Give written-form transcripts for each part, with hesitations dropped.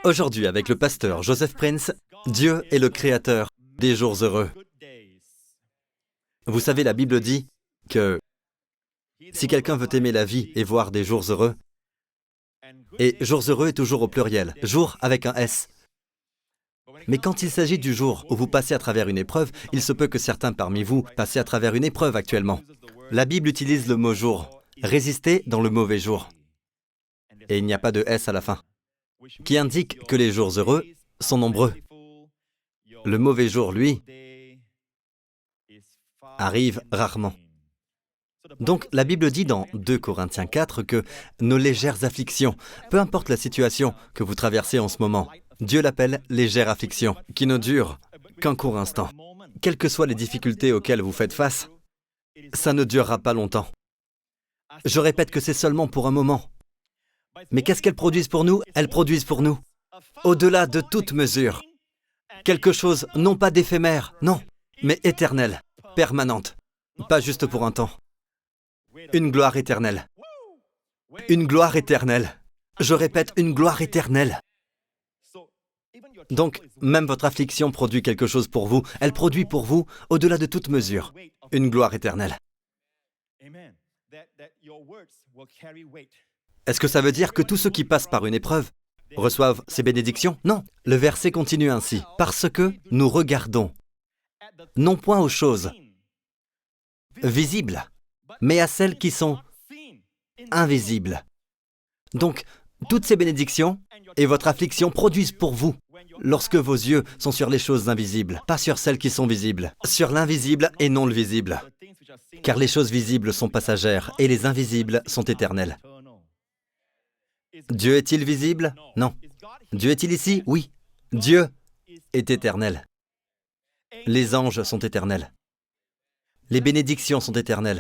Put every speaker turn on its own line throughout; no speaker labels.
Aujourd'hui, avec le pasteur Joseph Prince, Dieu est le créateur des jours heureux. Vous savez, la Bible dit que si quelqu'un veut aimer la vie et voir des jours heureux, et jours heureux est toujours au pluriel, jour avec un S. Mais quand il s'agit du jour où vous passez à travers une épreuve, il se peut que certains parmi vous passent à travers une épreuve actuellement. La Bible utilise le mot jour, résister dans le mauvais jour. Et il n'y a pas de S à la fin, qui indique que les jours heureux sont nombreux. Le mauvais jour, lui, arrive rarement. Donc, la Bible dit dans 2 Corinthiens 4 que nos légères afflictions, peu importe la situation que vous traversez en ce moment, Dieu l'appelle légère affliction, qui ne dure qu'un court instant. Quelles que soient les difficultés auxquelles vous faites face, ça ne durera pas longtemps. Je répète que c'est seulement pour un moment. Mais qu'est-ce qu'elles produisent pour nous? Elles produisent pour nous, au-delà de toute mesure, quelque chose non pas d'éphémère, non, mais éternel, permanente, pas juste pour un temps. Une gloire éternelle. Une gloire éternelle. Je répète, une gloire éternelle. Donc, même votre affliction produit quelque chose pour vous. Elle produit pour vous, au-delà de toute mesure, une gloire éternelle. Est-ce que ça veut dire que tous ceux qui passent par une épreuve reçoivent ces bénédictions? Non. Le verset continue ainsi. Parce que nous regardons, non point aux choses visibles, mais à celles qui sont invisibles. Donc, toutes ces bénédictions et votre affliction produisent pour vous, lorsque vos yeux sont sur les choses invisibles, pas sur celles qui sont visibles, sur l'invisible et non le visible. Car les choses visibles sont passagères et les invisibles sont éternelles. Dieu est-il visible? Non. Dieu est-il ici? Oui. Dieu est éternel. Les anges sont éternels. Les bénédictions sont éternelles.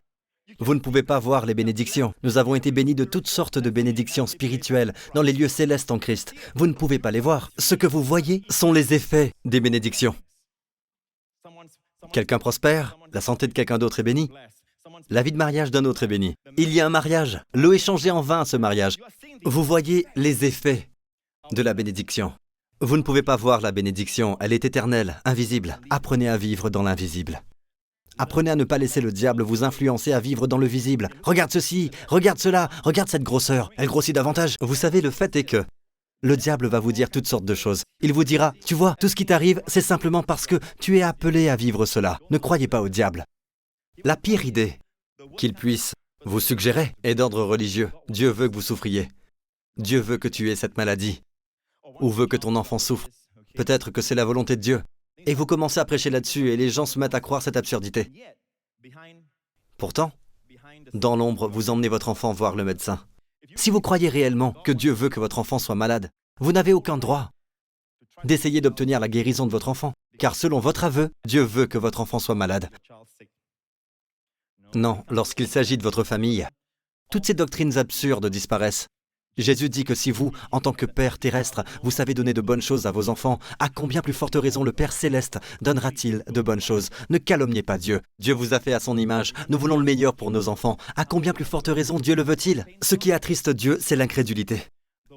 Vous ne pouvez pas voir les bénédictions. Nous avons été bénis de toutes sortes de bénédictions spirituelles dans les lieux célestes en Christ. Vous ne pouvez pas les voir. Ce que vous voyez sont les effets des bénédictions. Quelqu'un prospère, la santé de quelqu'un d'autre est bénie, la vie de mariage d'un autre est bénie. Il y a un mariage, l'eau est changée en vin à ce mariage. Vous voyez les effets de la bénédiction. Vous ne pouvez pas voir la bénédiction, elle est éternelle, invisible. Apprenez à vivre dans l'invisible. Apprenez à ne pas laisser le diable vous influencer à vivre dans le visible. Regarde ceci, regarde cela, regarde cette grosseur, elle grossit davantage. Vous savez, le fait est que le diable va vous dire toutes sortes de choses. Il vous dira, tu vois, tout ce qui t'arrive, c'est simplement parce que tu es appelé à vivre cela. Ne croyez pas au diable. La pire idée qu'il puisse vous suggérer est d'ordre religieux. Dieu veut que vous souffriez. Dieu veut que tu aies cette maladie. Ou veut que ton enfant souffre. Peut-être que c'est la volonté de Dieu. Et vous commencez à prêcher là-dessus et les gens se mettent à croire cette absurdité. Pourtant, dans l'ombre, vous emmenez votre enfant voir le médecin. Si vous croyez réellement que Dieu veut que votre enfant soit malade, vous n'avez aucun droit d'essayer d'obtenir la guérison de votre enfant. Car selon votre aveu, Dieu veut que votre enfant soit malade. Non, lorsqu'il s'agit de votre famille, toutes ces doctrines absurdes disparaissent. Jésus dit que si vous, en tant que Père terrestre, vous savez donner de bonnes choses à vos enfants, à combien plus forte raison le Père céleste donnera-t-il de bonnes choses? Ne calomniez pas Dieu. Dieu vous a fait à son image. Nous voulons le meilleur pour nos enfants. À combien plus forte raison Dieu le veut-il? Ce qui attriste Dieu, c'est l'incrédulité.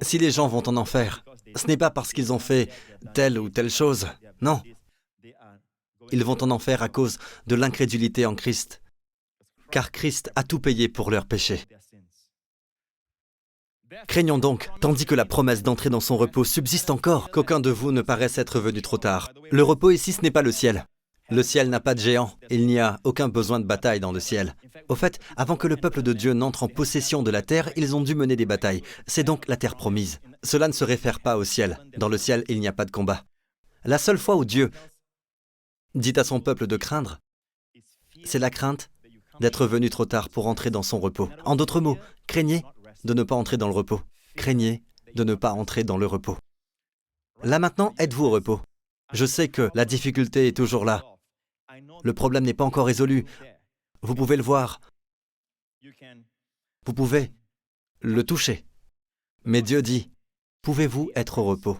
Si les gens vont en enfer, ce n'est pas parce qu'ils ont fait telle ou telle chose. Non. Ils vont en enfer à cause de l'incrédulité en Christ. Car Christ a tout payé pour leurs péchés. Craignons donc, tandis que la promesse d'entrer dans son repos subsiste encore, qu'aucun de vous ne paraisse être venu trop tard. Le repos ici, ce n'est pas le ciel. Le ciel n'a pas de géant. Il n'y a aucun besoin de bataille dans le ciel. Au fait, avant que le peuple de Dieu n'entre en possession de la terre, ils ont dû mener des batailles. C'est donc la terre promise. Cela ne se réfère pas au ciel. Dans le ciel, il n'y a pas de combat. La seule fois où Dieu dit à son peuple de craindre, c'est la crainte d'être venu trop tard pour entrer dans son repos. En d'autres mots, craignez de ne pas entrer dans le repos. Craignez de ne pas entrer dans le repos. Là maintenant, êtes-vous au repos? Je sais que la difficulté est toujours là. Le problème n'est pas encore résolu. Vous pouvez le voir. Vous pouvez le toucher. Mais Dieu dit, pouvez-vous être au repos?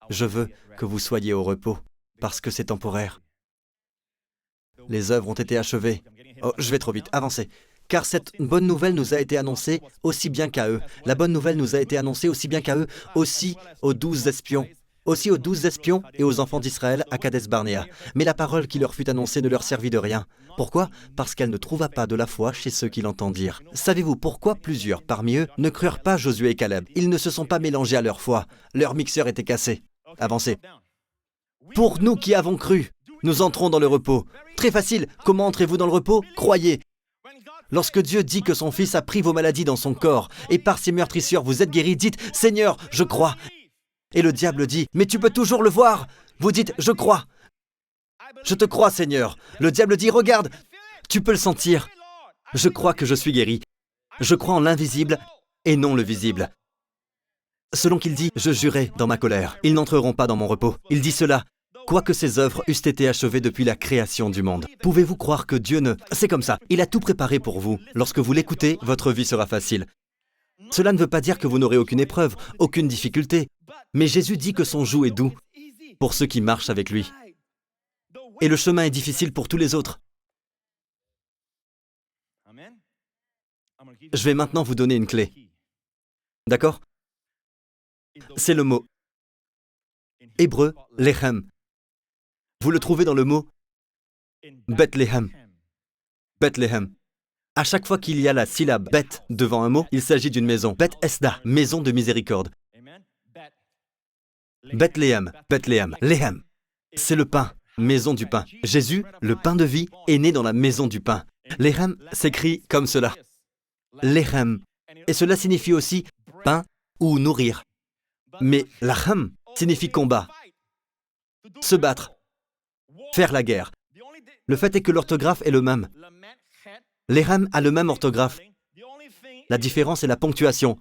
Je veux que vous soyez au repos, parce que c'est temporaire. Les œuvres ont été achevées. Oh, je vais trop vite, avancez. car cette bonne nouvelle nous a été annoncée aussi bien qu'à eux. La bonne nouvelle nous a été annoncée aussi bien qu'à eux, aussi aux 12 espions. Aussi aux 12 espions et aux enfants d'Israël à Kadès Barnéa. Mais la parole qui leur fut annoncée ne leur servit de rien. Pourquoi? Parce qu'elle ne trouva pas de la foi chez ceux qui l'entendirent. Savez-vous pourquoi plusieurs parmi eux ne crurent pas Josué et Caleb? Ils ne se sont pas mélangés à leur foi. Leur mixeur était cassé. Avancez. Pour nous qui avons cru, nous entrons dans le repos. Très facile. Comment entrez-vous dans le repos? Croyez. Lorsque Dieu dit que son Fils a pris vos maladies dans son corps et par ses meurtrissures vous êtes guéris, dites « Seigneur, je crois ». Et le diable dit « Mais tu peux toujours le voir ». Vous dites « Je crois ». « Je te crois, Seigneur ». Le diable dit « Regarde, tu peux le sentir. Je crois que je suis guéri. Je crois en l'invisible et non le visible. » Selon qu'il dit « Je jurai dans ma colère, ils n'entreront pas dans mon repos ». Il dit cela, quoique ses œuvres eussent été achevées depuis la création du monde. Pouvez-vous croire que Dieu ne... C'est comme ça, il a tout préparé pour vous. Lorsque vous l'écoutez, votre vie sera facile. Cela ne veut pas dire que vous n'aurez aucune épreuve, aucune difficulté. Mais Jésus dit que son joug est doux pour ceux qui marchent avec lui. Et le chemin est difficile pour tous les autres. Je vais maintenant vous donner une clé. D'accord? C'est le mot hébreu, lechem. Vous le trouvez dans le mot Bethléem. Bethléem. À chaque fois qu'il y a la syllabe Beth devant un mot, il s'agit d'une maison. Beth Esda, maison de miséricorde. Bethléem, Bethléem, Léhem. C'est le pain, maison du pain. Jésus, le pain de vie, est né dans la maison du pain. Léhem s'écrit comme cela. Léhem. Et cela signifie aussi pain ou nourrir. Mais lachem signifie combat, se battre, faire la guerre. Le fait est que l'orthographe est le même. Léhem a le même orthographe. La différence est la ponctuation,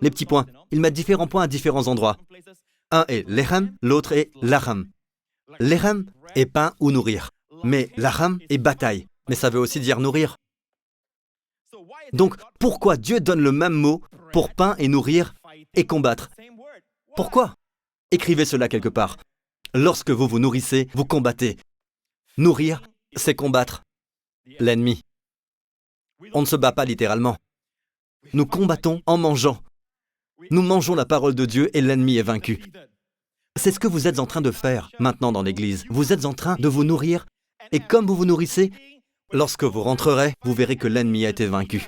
les petits points. Ils mettent différents points à différents endroits. Un est léhem, l'autre est lachem. Léhem est pain ou nourrir, mais lachem est bataille. Mais ça veut aussi dire nourrir. Donc, pourquoi Dieu donne le même mot pour pain et nourrir et combattre? Pourquoi? Écrivez cela quelque part. Lorsque vous vous nourrissez, vous combattez. Nourrir, c'est combattre l'ennemi. On ne se bat pas littéralement. Nous combattons en mangeant. Nous mangeons la parole de Dieu et l'ennemi est vaincu. C'est ce que vous êtes en train de faire maintenant dans l'Église. Vous êtes en train de vous nourrir et comme vous vous nourrissez, lorsque vous rentrerez, vous verrez que l'ennemi a été vaincu.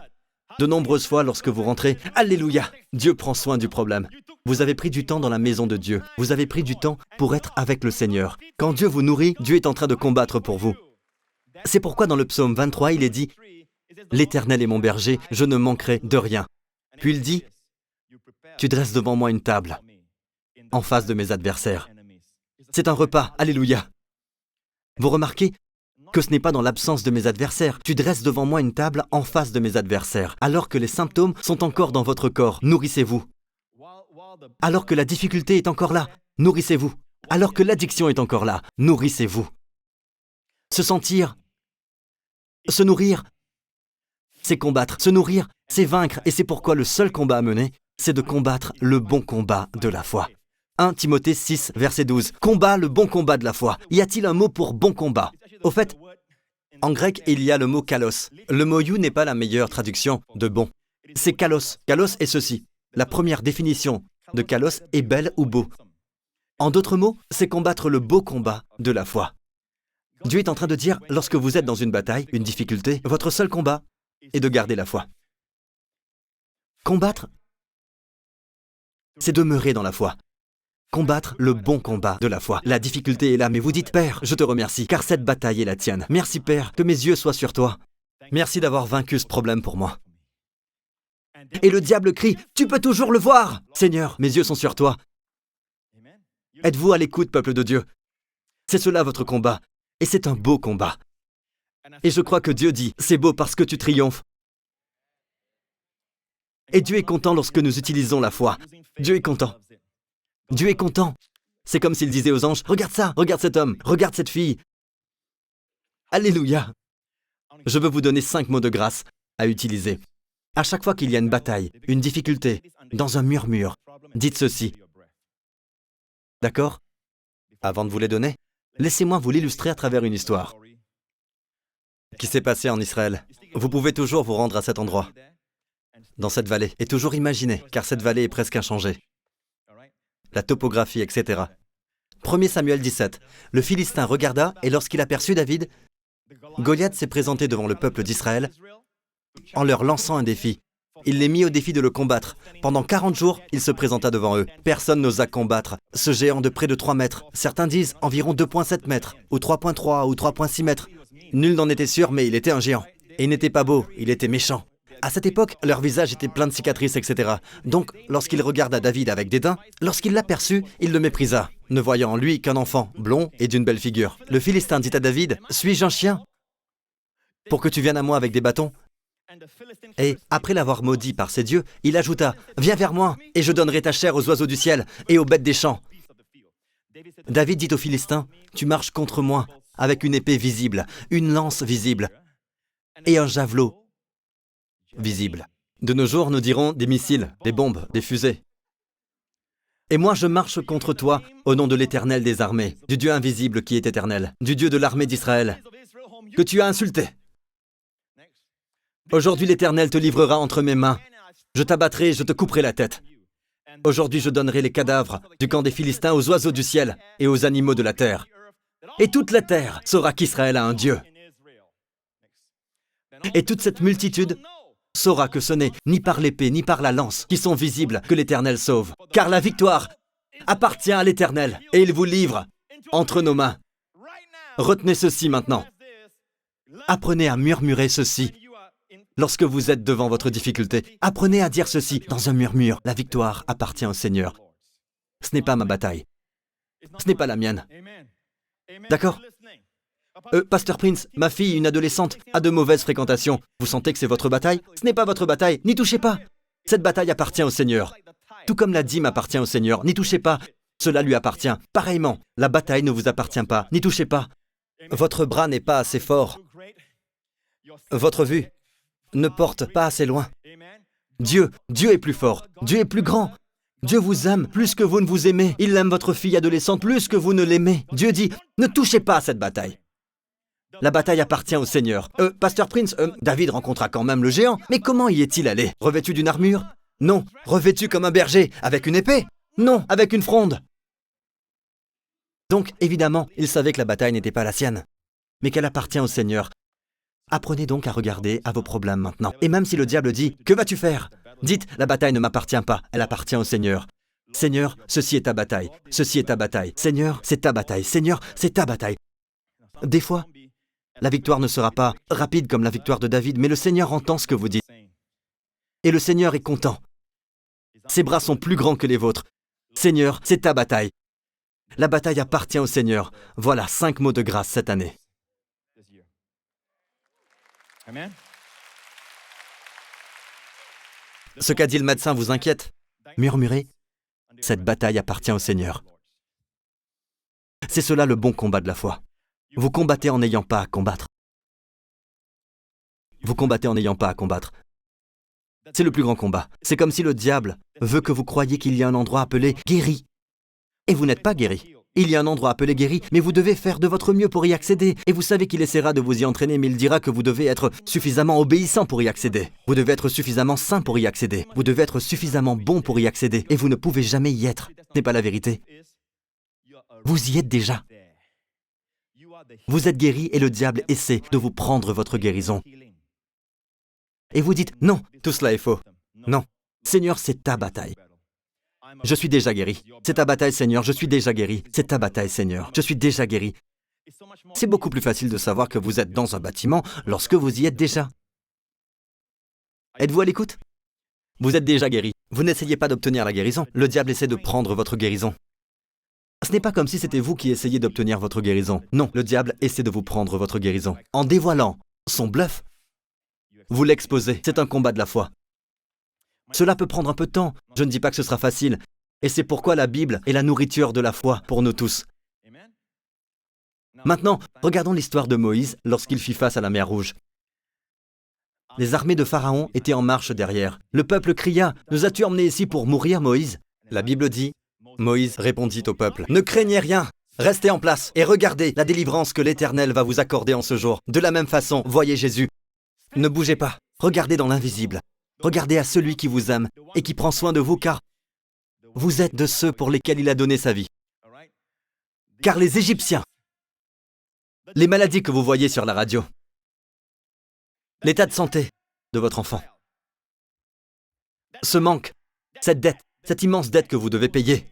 De nombreuses fois, lorsque vous rentrez, Alléluia, Dieu prend soin du problème. Vous avez pris du temps dans la maison de Dieu. Vous avez pris du temps pour être avec le Seigneur. Quand Dieu vous nourrit, Dieu est en train de combattre pour vous. C'est pourquoi dans le psaume 23, il est dit « L'Éternel est mon berger, je ne manquerai de rien. » Puis il dit « Tu dresses devant moi une table en face de mes adversaires. » C'est un repas, Alléluia. Vous remarquez que ce n'est pas dans l'absence de mes adversaires. Tu dresses devant moi une table en face de mes adversaires. Alors que les symptômes sont encore dans votre corps, nourrissez-vous. Alors que la difficulté est encore là, nourrissez-vous. Alors que l'addiction est encore là, nourrissez-vous. Se sentir, se nourrir, c'est combattre. Se nourrir, c'est vaincre. Et c'est pourquoi le seul combat à mener, c'est de combattre le bon combat de la foi. 1 Timothée 6, verset 12. Combat le bon combat de la foi. Y a-t-il un mot pour bon combat? Au fait, en grec, il y a le mot kalos. Le mot you n'est pas la meilleure traduction de bon. C'est kalos. Kalos est ceci. La première définition de kalos est belle ou beau. En d'autres mots, c'est combattre le beau combat de la foi. Dieu est en train de dire, lorsque vous êtes dans une bataille, une difficulté, votre seul combat est de garder la foi. Combattre, c'est demeurer dans la foi. Combattre le bon combat de la foi. La difficulté est là, mais vous dites, Père, je te remercie, car cette bataille est la tienne. Merci, Père, que mes yeux soient sur toi. Merci d'avoir vaincu ce problème pour moi. Et le diable crie, tu peux toujours le voir. Seigneur, mes yeux sont sur toi. Êtes-vous à l'écoute, peuple de Dieu? C'est cela votre combat. Et c'est un beau combat. Et je crois que Dieu dit, c'est beau parce que tu triomphes. Et Dieu est content lorsque nous utilisons la foi. Dieu est content. Dieu est content. C'est comme s'il disait aux anges, regarde ça, regarde cet homme, regarde cette fille. Alléluia. Je veux vous donner 5 mots de grâce à utiliser. À chaque fois qu'il y a une bataille, une difficulté, dans un murmure, dites ceci. D'accord? Avant de vous les donner, laissez-moi vous l'illustrer à travers une histoire. qui s'est passé en Israël. Vous pouvez toujours vous rendre à cet endroit, dans cette vallée, et toujours imaginer, car cette vallée est presque inchangée. La topographie, etc. 1 Samuel 17. Le Philistin regarda, et lorsqu'il aperçut David, Goliath s'est présenté devant le peuple d'Israël en leur lançant un défi. Il les mit au défi de le combattre. Pendant 40 jours, il se présenta devant eux. Personne n'osa combattre ce géant de près de 3 mètres. Certains disent environ 2,7 mètres, ou 3,3 ou 3,6 mètres. Nul n'en était sûr, mais il était un géant. Et il n'était pas beau, il était méchant. À cette époque, leur visage était plein de cicatrices, etc. Donc, lorsqu'il regarda David avec dédain, lorsqu'il l'aperçut, il le méprisa, ne voyant en lui qu'un enfant, blond et d'une belle figure. Le Philistin dit à David, « Suis-je un chien pour que tu viennes à moi avec des bâtons ?» Et, après l'avoir maudit par ses dieux, il ajouta, « Viens vers moi, et je donnerai ta chair aux oiseaux du ciel et aux bêtes des champs. » David dit au Philistin, « Tu marches contre moi avec une épée visible, une lance visible et un javelot visible. » De nos jours, nous dirons des missiles, des bombes, des fusées. « Et moi, je marche contre toi au nom de l'Éternel des armées, du Dieu invisible qui est éternel, du Dieu de l'armée d'Israël, que tu as insulté. Aujourd'hui, l'Éternel te livrera entre mes mains. Je t'abattrai et je te couperai la tête. Aujourd'hui, je donnerai les cadavres du camp des Philistins aux oiseaux du ciel et aux animaux de la terre. Et toute la terre saura qu'Israël a un Dieu. Et toute cette multitude saura que ce n'est ni par l'épée ni par la lance qui sont visibles que l'Éternel sauve. Car la victoire appartient à l'Éternel et il vous livre entre nos mains. Retenez ceci maintenant. Apprenez à murmurer ceci. Lorsque vous êtes devant votre difficulté, apprenez à dire ceci dans un murmure. La victoire appartient au Seigneur. Ce n'est pas ma bataille. Ce n'est pas la mienne. D'accord ? Pasteur Prince, ma fille, une adolescente, a de mauvaises fréquentations. Vous sentez que c'est votre bataille ? Ce n'est pas votre bataille. N'y touchez pas. Cette bataille appartient au Seigneur. Tout comme la dîme appartient au Seigneur. N'y touchez pas. Cela lui appartient. Pareillement, la bataille ne vous appartient pas. N'y touchez pas. Votre bras n'est pas assez fort. Votre vue ne porte pas assez loin. Dieu est plus fort. Dieu est plus grand. Dieu vous aime plus que vous ne vous aimez. Il aime votre fille adolescente plus que vous ne l'aimez. Dieu dit, ne touchez pas à cette bataille. La bataille appartient au Seigneur. Pasteur Prince, David rencontra quand même le géant. Mais comment y est-il allé? Revêtu d'une armure? Non. Revêtu comme un berger? Avec une épée? Non, avec une fronde. Donc, évidemment, il savait que la bataille n'était pas la sienne, mais qu'elle appartient au Seigneur. Apprenez donc à regarder à vos problèmes maintenant. Et même si le diable dit, que vas-tu faire? Dites, la bataille ne m'appartient pas, elle appartient au Seigneur. Seigneur, ceci est ta bataille. Ceci est ta bataille. Seigneur, c'est ta bataille. Seigneur, c'est ta bataille. Des fois, la victoire ne sera pas rapide comme la victoire de David, mais le Seigneur entend ce que vous dites. Et le Seigneur est content. Ses bras sont plus grands que les vôtres. Seigneur, c'est ta bataille. La bataille appartient au Seigneur. Voilà 5 mots de grâce cette année.
Amen.
Ce qu'a dit le médecin vous inquiète? Murmurez, cette bataille appartient au Seigneur. C'est cela le bon combat de la foi. Vous combattez en n'ayant pas à combattre. Vous combattez en n'ayant pas à combattre. C'est le plus grand combat. C'est comme si le diable veut que vous croyiez qu'il y a un endroit appelé guéri. Et vous n'êtes pas guéri. Il y a un endroit appelé guéri, mais vous devez faire de votre mieux pour y accéder. Et vous savez qu'il essaiera de vous y entraîner, mais il dira que vous devez être suffisamment obéissant pour y accéder. Vous devez être suffisamment saint pour y accéder. Vous devez être suffisamment bon pour y accéder. Et vous ne pouvez jamais y être. Ce n'est pas la vérité. Vous y êtes déjà. Vous êtes guéri et le diable essaie de vous prendre votre guérison. Et vous dites, non, tout cela est faux. Non. Seigneur, c'est ta bataille. Je suis déjà guéri. C'est ta bataille, Seigneur. Je suis déjà guéri. C'est ta bataille, Seigneur. Je suis déjà guéri. C'est beaucoup plus facile de savoir que vous êtes dans un bâtiment lorsque vous y êtes déjà. Êtes-vous à l'écoute? Vous êtes déjà guéri. Vous n'essayez pas d'obtenir la guérison. Le diable essaie de prendre votre guérison. Ce n'est pas comme si c'était vous qui essayez d'obtenir votre guérison. Non, le diable essaie de vous prendre votre guérison. En dévoilant son bluff, vous l'exposez. C'est un combat de la foi. Cela peut prendre un peu de temps. Je ne dis pas que ce sera facile. Et c'est pourquoi la Bible est la nourriture de la foi pour nous tous. Maintenant, regardons l'histoire de Moïse lorsqu'il fit face à la mer Rouge. Les armées de Pharaon étaient en marche derrière. Le peuple cria, « Nous as-tu emmenés ici pour mourir, Moïse ?» La Bible dit, Moïse répondit au peuple, « Ne craignez rien, Restez en place et regardez la délivrance que l'Éternel va vous accorder en ce jour. De la même façon, voyez Jésus. Ne bougez pas. Regardez dans l'invisible. Regardez à celui qui vous aime et qui prend soin de vous, car vous êtes de ceux pour lesquels il a donné sa vie. Car les Égyptiens, les maladies que vous voyez sur la radio, l'état de santé de votre enfant, ce manque, cette dette, cette immense dette que vous devez payer,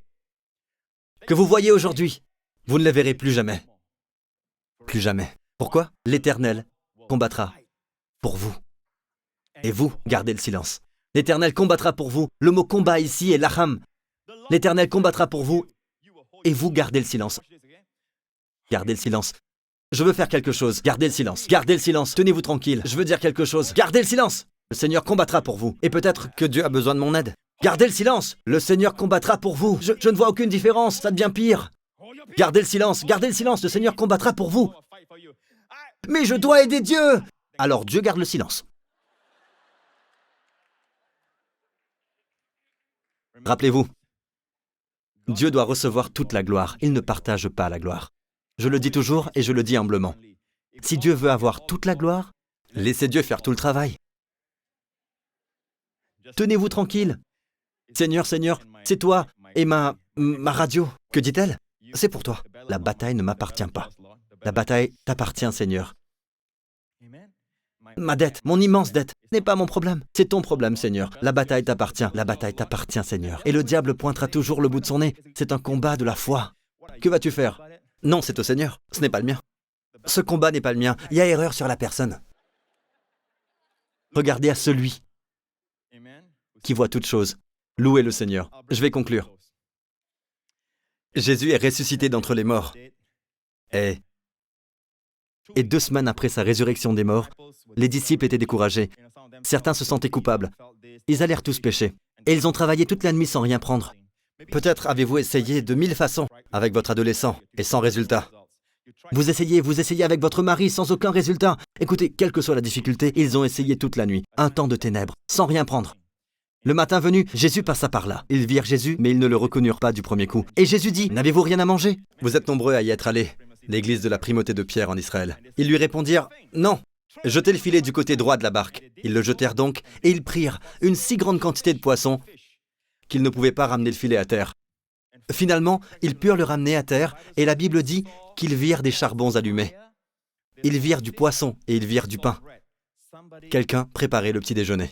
que vous voyez aujourd'hui, vous ne les verrez plus jamais. Plus jamais. Pourquoi? L'Éternel combattra pour vous. Et vous, gardez le silence. L'Éternel combattra pour vous. Le mot combat ici est laham. L'Éternel combattra pour vous et vous gardez le silence. Gardez le silence. Je veux faire quelque chose. Gardez le silence. Gardez le silence. Tenez-vous tranquille. Je veux dire quelque chose. Gardez le silence. Le Seigneur combattra pour vous. Et peut-être que Dieu a besoin de mon aide. Gardez le silence. Le Seigneur combattra pour vous. Je ne vois aucune différence. Ça devient pire. Gardez le silence. Gardez le silence. Le Seigneur combattra pour vous. Mais je dois aider Dieu. Alors Dieu garde le silence. Rappelez-vous, Dieu doit recevoir toute la gloire. Il ne partage pas la gloire. Je le dis toujours et je le dis humblement. Si Dieu veut avoir toute la gloire, laissez Dieu faire tout le travail. Tenez-vous tranquille. Seigneur, Seigneur, c'est toi et ma radio. Que dit-elle? C'est pour toi. La bataille ne m'appartient pas. La bataille t'appartient, Seigneur. Ma dette, mon immense dette, n'est pas mon problème. C'est ton problème, Seigneur. La bataille t'appartient. La bataille t'appartient, Seigneur. Et le diable pointera toujours le bout de son nez. C'est un combat de la foi. Que vas-tu faire? Non, c'est au Seigneur. Ce n'est pas le mien. Ce combat n'est pas le mien. Il y a erreur sur la personne. Regardez à celui qui voit toutes choses. Louez le Seigneur. Je vais conclure. Jésus est ressuscité d'entre les morts. Et 2 semaines après sa résurrection des morts, les disciples étaient découragés. Certains se sentaient coupables. Ils allèrent tous pécher. Et ils ont travaillé toute la nuit sans rien prendre. Peut-être avez-vous essayé de 1000 façons avec votre adolescent et sans résultat. Vous essayez avec votre mari sans aucun résultat. Écoutez, quelle que soit la difficulté, ils ont essayé toute la nuit. Un temps de ténèbres, sans rien prendre. Le matin venu, Jésus passa par là. Ils virent Jésus, mais ils ne le reconnurent pas du premier coup. Et Jésus dit, « N'avez-vous rien à manger ?» Vous êtes nombreux à y être allés. L'église de la primauté de Pierre en Israël. Ils lui répondirent, « Non, jetez le filet du côté droit de la barque. » Ils le jetèrent donc, et ils prirent une si grande quantité de poissons qu'ils ne pouvaient pas ramener le filet à terre. Finalement, ils purent le ramener à terre, et la Bible dit qu'ils virent des charbons allumés. Ils virent du poisson, et ils virent du pain. Quelqu'un préparait le petit déjeuner.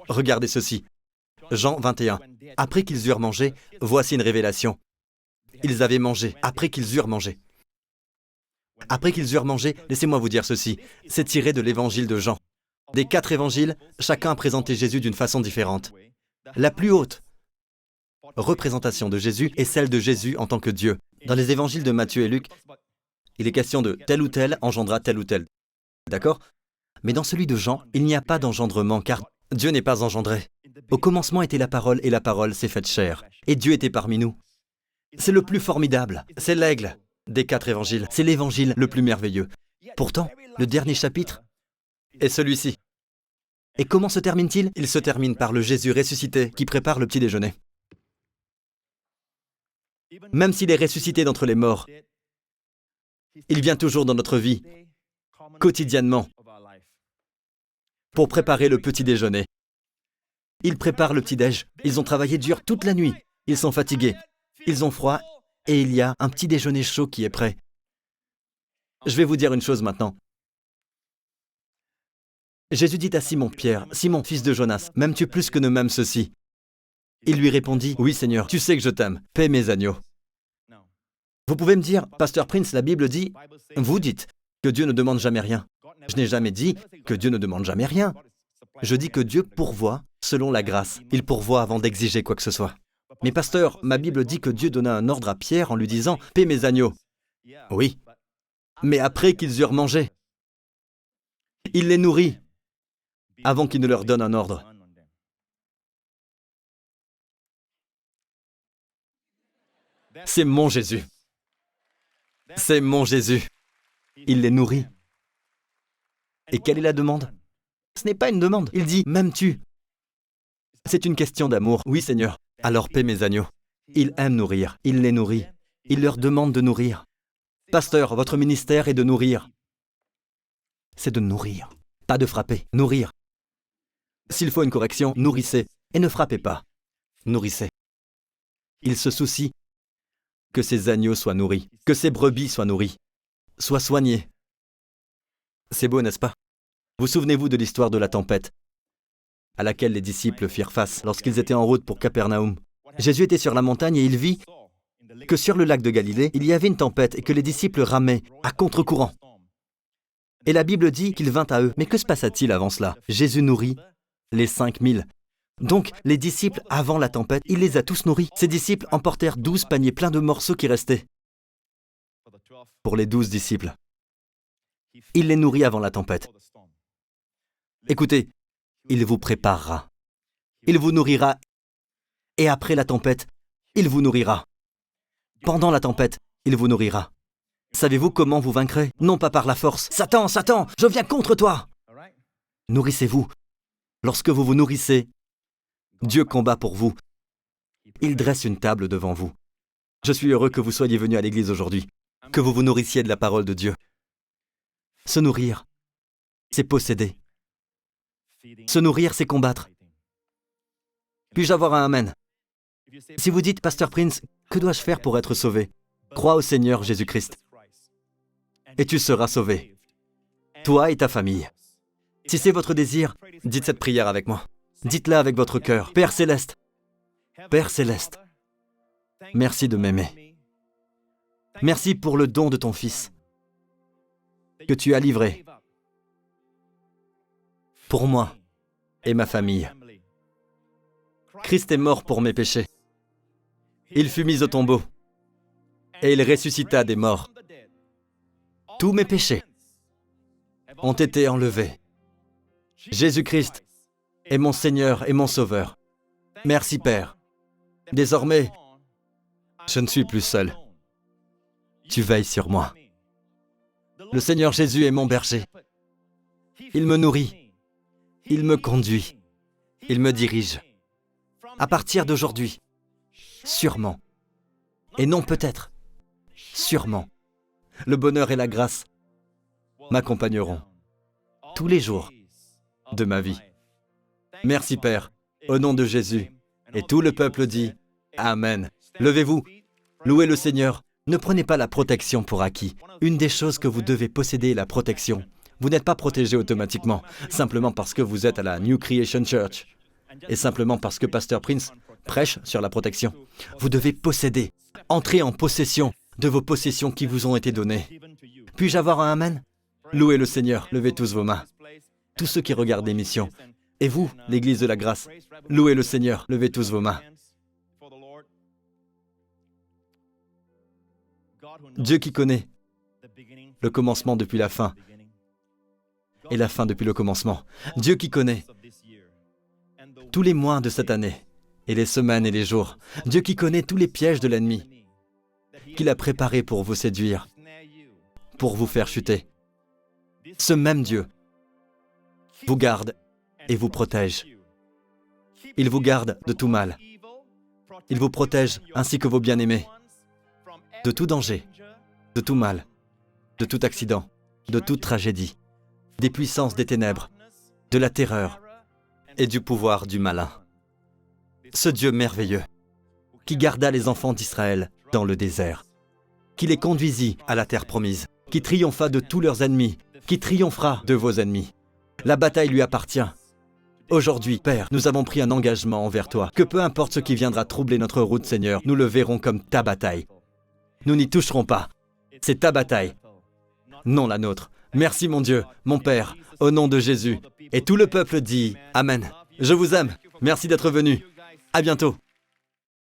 Regardez ceci. Jean 21. Après qu'ils eurent mangé, voici une révélation. Ils avaient mangé, après qu'ils eurent mangé. Après qu'ils eurent mangé, laissez-moi vous dire ceci. C'est tiré de l'évangile de Jean. Des 4 évangiles, chacun a présenté Jésus d'une façon différente. La plus haute représentation de Jésus est celle de Jésus en tant que Dieu. Dans les évangiles de Matthieu et Luc, il est question de tel ou tel engendra tel ou tel. D'accord? Mais dans celui de Jean, il n'y a pas d'engendrement, car Dieu n'est pas engendré. Au commencement était la parole, et la parole s'est faite chair. Et Dieu était parmi nous. C'est le plus formidable. C'est l'aigle des 4 évangiles. C'est l'évangile le plus merveilleux. Pourtant, le dernier chapitre est celui-ci. Et comment se termine-t-il? Il se termine par le Jésus ressuscité qui prépare le petit déjeuner. Même s'il est ressuscité d'entre les morts, il vient toujours dans notre vie, quotidiennement, pour préparer le petit déjeuner. Ils préparent le petit-déj. Ils ont travaillé dur toute la nuit. Ils sont fatigués. Ils ont froid et il y a un petit déjeuner chaud qui est prêt. Je vais vous dire une chose maintenant. Jésus dit à Simon-Pierre, « Simon, fils de Jonas, m'aimes-tu plus que ne m'aiment ceux-ci » Il lui répondit, « Oui Seigneur, tu sais que je t'aime, paie mes agneaux. » Vous pouvez me dire, « Pasteur Prince, la Bible dit, vous dites que Dieu ne demande jamais rien. » Je n'ai jamais dit que Dieu ne demande jamais rien. Je dis que Dieu pourvoit selon la grâce. Il pourvoit avant d'exiger quoi que ce soit. Mais pasteur, ma Bible dit que Dieu donna un ordre à Pierre en lui disant « Paie mes agneaux. » Oui, mais après qu'ils eurent mangé, il les nourrit avant qu'il ne leur donne un ordre. C'est mon Jésus. C'est mon Jésus. Il les nourrit. Et quelle est la demande? Ce n'est pas une demande. Il dit « M'aimes-tu » C'est une question d'amour. Oui, Seigneur. Alors paie mes agneaux. Il aime nourrir, il les nourrit. Il leur demande de nourrir. Pasteur, votre ministère est de nourrir. C'est de nourrir, pas de frapper, nourrir. S'il faut une correction, nourrissez, et ne frappez pas. Nourrissez. Il se soucie que ses agneaux soient nourris, que ses brebis soient nourries, soient soignées. C'est beau, n'est-ce pas? Vous souvenez-vous de l'histoire de la tempête à laquelle les disciples firent face lorsqu'ils étaient en route pour Capernaum? Jésus était sur la montagne et il vit que sur le lac de Galilée, il y avait une tempête et que les disciples ramaient à contre-courant. Et la Bible dit qu'il vint à eux. Mais que se passa-t-il avant cela? Jésus nourrit les 5000. Donc, les disciples, avant la tempête, il les a tous nourris. Ses disciples emportèrent 12 paniers pleins de morceaux qui restaient. Pour les 12 disciples, il les nourrit avant la tempête. Écoutez, il vous préparera. Il vous nourrira. Et après la tempête, il vous nourrira. Pendant la tempête, il vous nourrira. Savez-vous comment vous vaincrez? Non pas par la force. Satan, Satan, je viens contre toi. Nourrissez-vous. Lorsque vous vous nourrissez, Dieu combat pour vous. Il dresse une table devant vous. Je suis heureux que vous soyez venus à l'église aujourd'hui, que vous vous nourrissiez de la parole de Dieu. Se nourrir, c'est posséder. Se nourrir, c'est combattre. Puis-je avoir un amen? Si vous dites, Pasteur Prince, que dois-je faire pour être sauvé? Crois au Seigneur Jésus-Christ. Et tu seras sauvé. Toi et ta famille. Si c'est votre désir, dites cette prière avec moi. Dites-la avec votre cœur. Père Céleste, Père Céleste, merci de m'aimer. Merci pour le don de ton Fils que tu as livré pour moi et ma famille. Christ est mort pour mes péchés. Il fut mis au tombeau et il ressuscita des morts. Tous mes péchés ont été enlevés. Jésus-Christ est mon Seigneur et mon Sauveur. Merci Père. Désormais, je ne suis plus seul. Tu veilles sur moi. Le Seigneur Jésus est mon berger. Il me nourrit. Il me conduit. Il me dirige. À partir d'aujourd'hui, sûrement, et non peut-être, sûrement, le bonheur et la grâce m'accompagneront tous les jours de ma vie. Merci Père, au nom de Jésus. Et tout le peuple dit Amen. Levez-vous, louez le Seigneur. Ne prenez pas la protection pour acquis. Une des choses que vous devez posséder est la protection. Vous n'êtes pas protégé automatiquement, simplement parce que vous êtes à la New Creation Church. Et simplement parce que Pasteur Prince prêche sur la protection. Vous devez posséder, entrer en possession de vos possessions qui vous ont été données. Puis-je avoir un Amen? Louez le Seigneur, levez tous vos mains. Tous ceux qui regardent l'émission. Et vous, l'Église de la Grâce, louez le Seigneur, levez tous vos mains. Dieu qui connaît le commencement depuis la fin et la fin depuis le commencement. Dieu qui connaît tous les mois de cette année et les semaines et les jours. Dieu qui connaît tous les pièges de l'ennemi qu'il a préparés pour vous séduire, pour vous faire chuter. Ce même Dieu vous garde et vous protège. Il vous garde de tout mal. Il vous protège ainsi que vos bien-aimés de tout danger, de tout mal, de tout accident, de toute tragédie, des puissances des ténèbres, de la terreur et du pouvoir du malin. Ce Dieu merveilleux qui garda les enfants d'Israël dans le désert, qui les conduisit à la terre promise, qui triompha de tous leurs ennemis, qui triomphera de vos ennemis. La bataille lui appartient. Aujourd'hui, Père, nous avons pris un engagement envers toi, que peu importe ce qui viendra troubler notre route, Seigneur, nous le verrons comme ta bataille. Nous n'y toucherons pas. C'est ta bataille, non la nôtre. Merci mon Dieu, mon Père, au nom de Jésus. Et tout le peuple dit Amen. Je vous aime. Merci d'être venu. À bientôt.